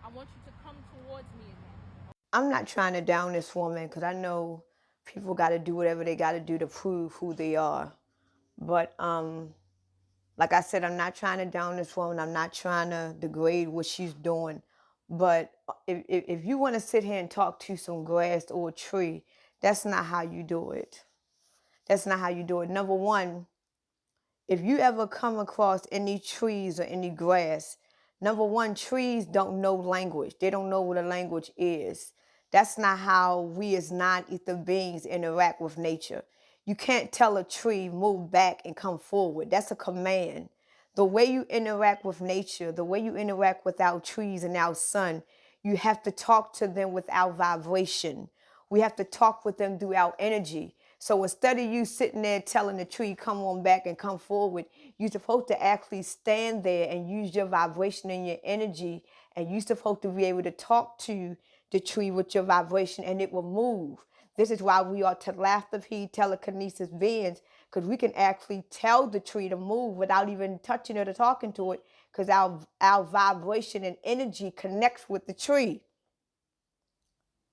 I want you to come towards me again. I'm not trying to down this woman because I know people got to do whatever they got to do to prove who they are. But like I said, I'm not trying to down this woman. I'm not trying to degrade what she's doing. But if you want to sit here and talk to some grass or a tree, that's not how you do it. That's not how you do it. Number one, if you ever come across any trees or any grass, number one, trees don't know language. They don't know what a language is. That's not how we as non-ether beings interact with nature. You can't tell a tree move back and come forward. That's a command. The way you interact with nature, the way you interact with our trees and our sun, you have to talk to them with our vibration. We have to talk with them through our energy. So instead of you sitting there telling the tree, come on back and come forward, you're supposed to actually stand there and use your vibration and your energy. And you're supposed to be able to talk to the tree with your vibration and it will move. This is why we are telepathy, telekinesis beings, because we can actually tell the tree to move without even touching it or talking to it, because our vibration and energy connects with the tree.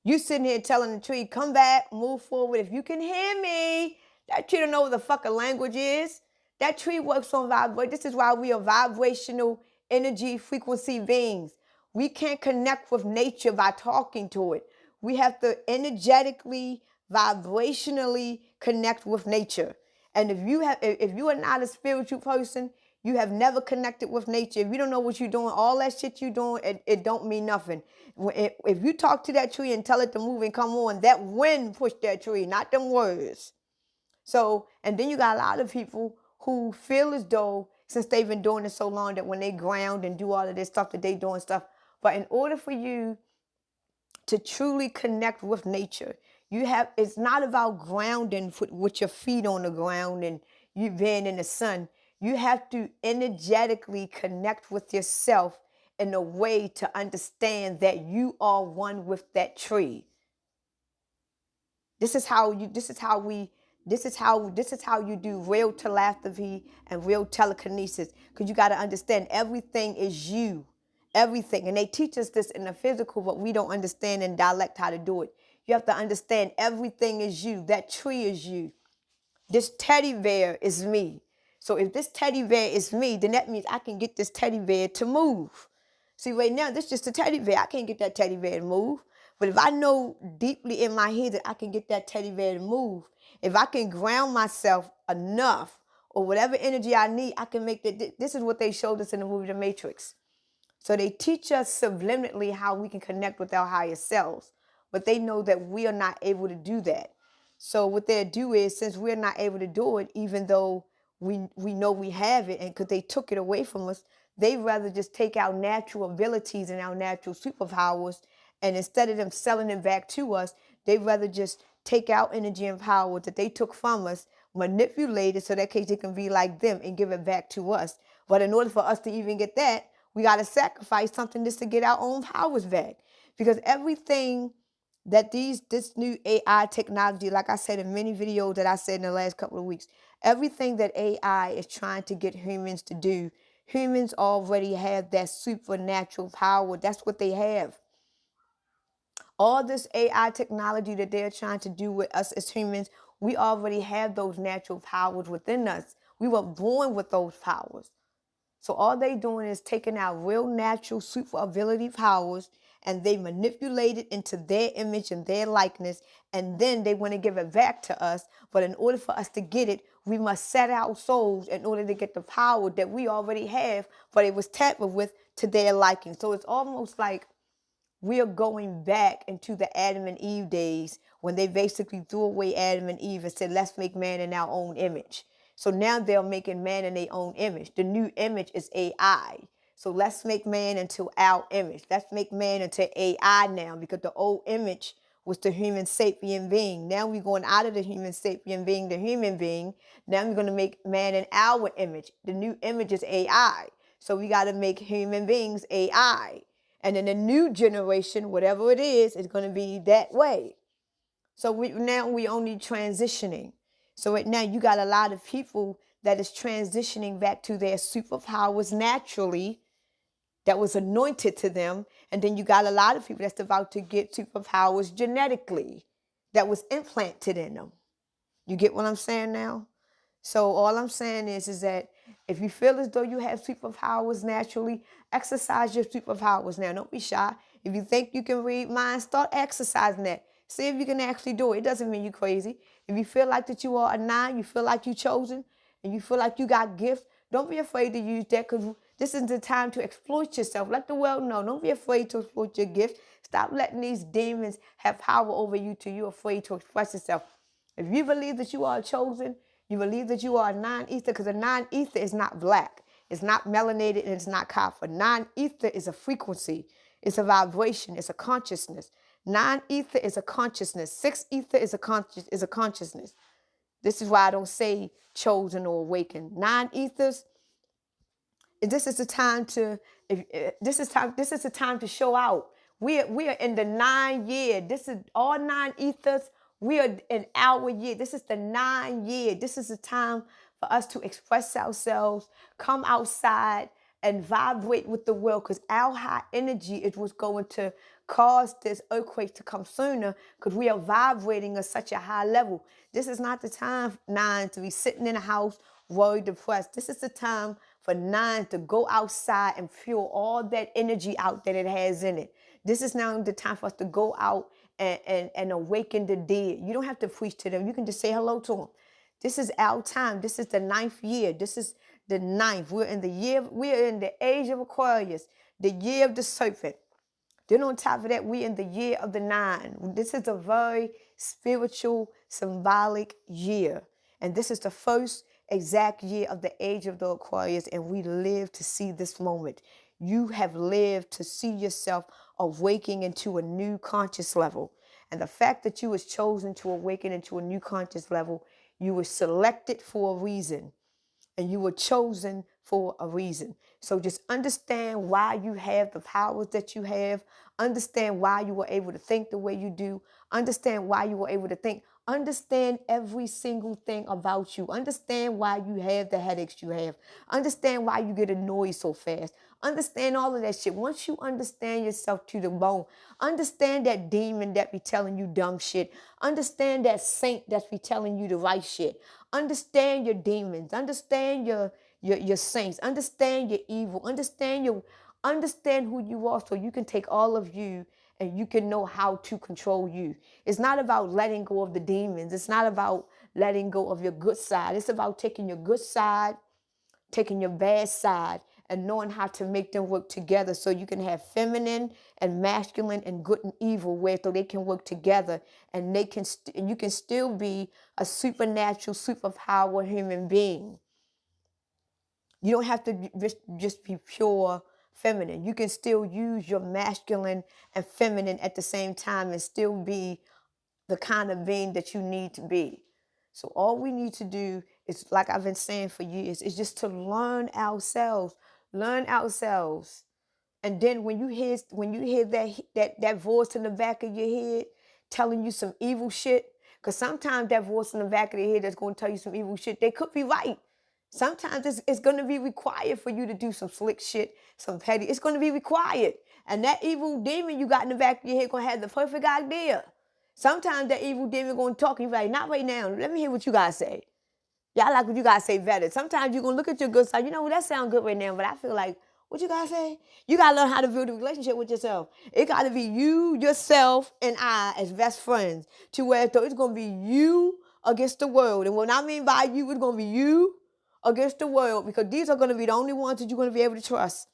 You sitting here telling the tree, come back, move forward. If you can hear me, that tree don't know what the fucking language is. That tree works on vibration. This is why we are vibrational energy frequency beings. We can't connect with nature by talking to it. We have to energetically, vibrationally connect with nature. And if you are not a spiritual person, you have never connected with nature. If you don't know what you're doing, all that shit you're doing, it don't mean nothing. If you talk to that tree and tell it to move and come on, that wind pushed that tree, not them words. So, and then you got a lot of people who feel as though since they've been doing it so long that when they ground and do all of this stuff that they doing stuff. But in order for you to truly connect with nature, it's not about grounding with your feet on the ground and you being in the sun. You have to energetically connect with yourself in a way to understand that you are one with that tree. This is how you do real telepathy and real telekinesis. Because you got to understand everything is you. Everything. And they teach us this in the physical, but we don't understand in dialect how to do it. You have to understand everything is you. That tree is you. This teddy bear is me. So if this teddy bear is me, then that means I can get this teddy bear to move. See, right now, this is just a teddy bear. I can't get that teddy bear to move. But if I know deeply in my head that I can get that teddy bear to move, if I can ground myself enough or whatever energy I need, I can make that. This is what they showed us in the movie The Matrix. So they teach us subliminally how we can connect with our higher selves. But they know that we are not able to do that. So what they do is, since we're not able to do it, even though we know we have it, and because they took it away from us, they rather just take our natural abilities and our natural superpowers, and instead of them selling it back to us, they rather just take our energy and power that they took from us, manipulate it so that case it can be like them and give it back to us. But in order for us to even get that, we got to sacrifice something just to get our own powers back. Because everything that this new AI technology, like I said in many videos that I said in the last couple of weeks, everything that AI is trying to get humans to do, humans already have that supernatural power. That's what they have. All this AI technology that they're trying to do with us as humans, we already have those natural powers within us. We were born with those powers. So all they doing is taking our real natural super ability powers and they manipulate it into their image and their likeness, and then they want to give it back to us. But in order for us to get it, we must set our souls in order to get the power that we already have, but it was tampered with to their liking. So it's almost like we are going back into the Adam and Eve days when they basically threw away Adam and Eve and said, let's make man in our own image. So now they're making man in their own image. The new image is AI. So let's make man into our image. Let's make man into AI now, because the old image was the human sapient being. Now we're going out of the human sapient being, the human being. Now we're going to make man in our image. The new image is AI. So we got to make human beings AI. And then the new generation, whatever it is going to be that way. So now we only transitioning. So right now you got a lot of people that is transitioning back to their superpowers naturally. that was anointed to them. And then you got a lot of people that's about to get superpowers genetically that was implanted in them. You get what I'm saying now? So all I'm saying is that if you feel as though you have superpowers naturally, exercise your superpowers now. Don't be shy. If you think you can read minds, start exercising that. See if you can actually do it. It doesn't mean you're crazy. If you feel like that you are a 9, you feel like you're chosen, and you feel like you got gifts, don't be afraid to use that, because this is the time to exploit yourself. Let the world know. Don't be afraid to exploit your gifts. Stop letting these demons have power over you till you're afraid to express yourself. If you believe that you are chosen, you believe that you are a non-ether, because a non-ether is not black. It's not melanated, and it's not copper. Non-ether is a frequency. It's a vibration. It's a consciousness. Non-ether is a consciousness. 6-ether is a consciousness. This is why I don't say chosen or awakened. Non-ethers, this is the time to this is the time to show out. We are in the 9 year. This is all 9 ethers. We are in our year. This is the 9 year. This is the time for us to express ourselves, come outside and vibrate with the world, because our high energy is what's going to cause this earthquake to come sooner, because we are vibrating at such a high level. This is not the time, 9, to be sitting in a house worried, depressed. This is the time for 9 to go outside and fuel all that energy out that it has in it. This is now the time for us to go out and awaken the dead. You don't have to preach to them. You can just say hello to them. This is our time. This is the 9th year. This is the 9th. We're in the age of Aquarius, the year of the serpent. Then on top of that, we're in the year of the 9. This is a very spiritual, symbolic year. And this is the first exact year of the age of the Aquarius, and we live to see this moment. You have lived to see yourself awaking into a new conscious level. And the fact that you was chosen to awaken into a new conscious level, you were selected for a reason, and you were chosen for a reason. So just understand why you have the powers that you have. Understand why you were able to think the way you do. Understand why you were able to think. Understand every single thing about you. Understand why you have the headaches you have. Understand why you get annoyed so fast. Understand all of that shit. Once you understand yourself to the bone, understand that demon that be telling you dumb shit. Understand that saint that be telling you the right shit. Understand your demons. Understand your saints. Understand your evil. Understand who you are, so you can take all of you and you can know how to control you. It's not about letting go of the demons. It's not about letting go of your good side. It's about taking your good side, taking your bad side, and knowing how to make them work together, so you can have feminine and masculine and good and evil, where so they can work together, and you can still be a supernatural, superpower human being. You don't have to just be pure feminine. You can still use your masculine and feminine at the same time and still be the kind of being that you need to be. So all we need to do is, like I've been saying for years, is just to learn ourselves. Learn ourselves. And then when you hear that voice in the back of your head telling you some evil shit, because sometimes that voice in the back of the head that's going to tell you some evil shit, they could be right. Sometimes it's going to be required for you to do some slick shit, some petty. It's going to be required. And that evil demon you got in the back of your head going to have the perfect idea. Sometimes that evil demon going to talk and you're like, not right now. Let me hear what you guys say. Y'all like what you guys say better. Sometimes you're going to look at your good side. You know, that sounds good right now, but I feel like, what you guys say? You got to learn how to build a relationship with yourself. It got to be you, yourself, and I as best friends, to where it's going to be you against the world. And what I mean by you, it's going to be you against the world, because these are going to be the only ones that you're going to be able to trust.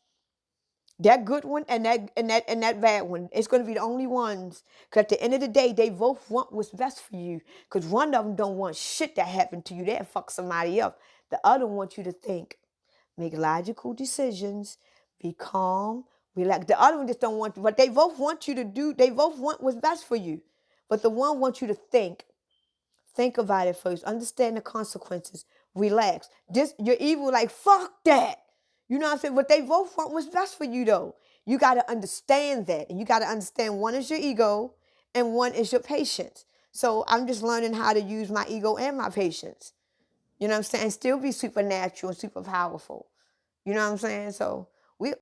That good one and that bad one. It's going to be the only ones. Because at the end of the day, they both want what's best for you. Because one of them don't want shit that happened to you. They'll fuck somebody up. The other wants you to think. Make logical decisions. Be calm. Relax. The other one just don't want you. But they both want you to do. They both want what's best for you. But the one wants you to think. Think about it first. Understand the consequences. Relax. You're evil, like, fuck that. You know what I'm saying? But they both want what's best for you, though. You got to understand that. And you got to understand one is your ego and one is your patience. So I'm just learning how to use my ego and my patience. You know what I'm saying? Still be supernatural and super powerful. You know what I'm saying? So we